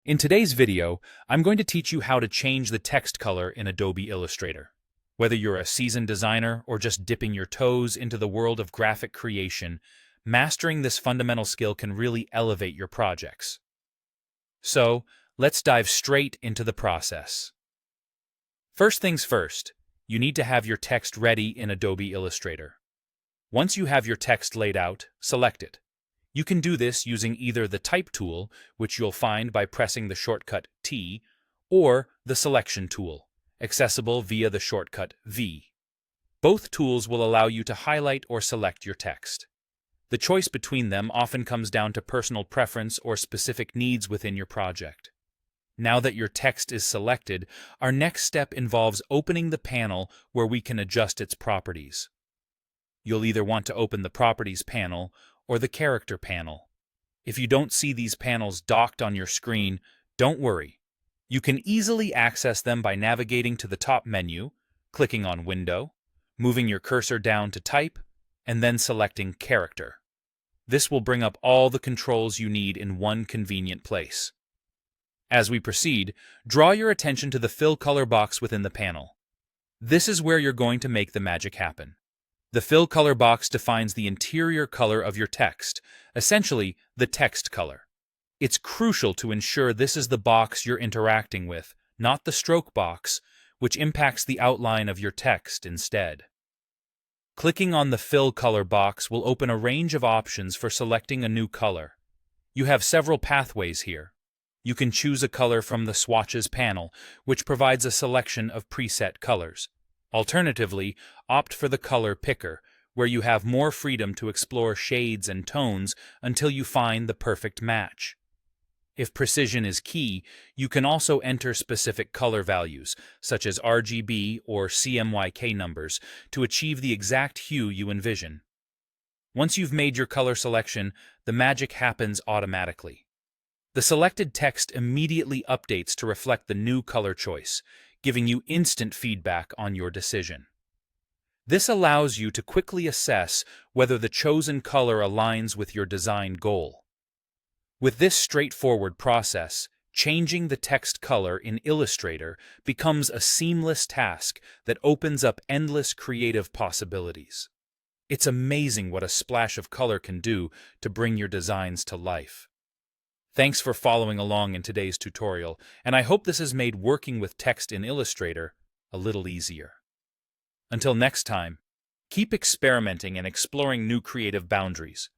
In today's video, I'm going to teach you how to change the text color in Adobe Illustrator. Whether you're a seasoned designer or just dipping your toes into the world of graphic creation, mastering this fundamental skill can really elevate your projects. So, let's dive straight into the process. First things first, you need to have your text ready in Adobe Illustrator. Once you have your text laid out, select it. You can do this using either the Type tool, which you'll find by pressing the shortcut T, or the Selection tool, accessible via the shortcut V. Both tools will allow you to highlight or select your text. The choice between them often comes down to personal preference or specific needs within your project. Now that your text is selected, our next step involves opening the panel where we can adjust its properties. You'll either want to open the Properties panel or the Character panel. If you don't see these panels docked on your screen, don't worry. You can easily access them by navigating to the top menu, clicking on Window, moving your cursor down to Type, and then selecting Character. This will bring up all the controls you need in one convenient place. As we proceed, draw your attention to the Fill Color box within the panel. This is where you're going to make the magic happen. The Fill Color box defines the interior color of your text, essentially the text color. It's crucial to ensure this is the box you're interacting with, not the stroke box, which impacts the outline of your text instead. Clicking on the Fill Color box will open a range of options for selecting a new color. You have several pathways here. You can choose a color from the Swatches panel, which provides a selection of preset colors. Alternatively, opt for the Color Picker, where you have more freedom to explore shades and tones until you find the perfect match. If precision is key, you can also enter specific color values, such as RGB or CMYK numbers, to achieve the exact hue you envision. Once you've made your color selection, the magic happens automatically. The selected text immediately updates to reflect the new color choice, giving you instant feedback on your decision. This allows you to quickly assess whether the chosen color aligns with your design goal. With this straightforward process, changing the text color in Illustrator becomes a seamless task that opens up endless creative possibilities. It's amazing what a splash of color can do to bring your designs to life. Thanks for following along in today's tutorial, and I hope this has made working with text in Illustrator a little easier. Until next time, keep experimenting and exploring new creative boundaries.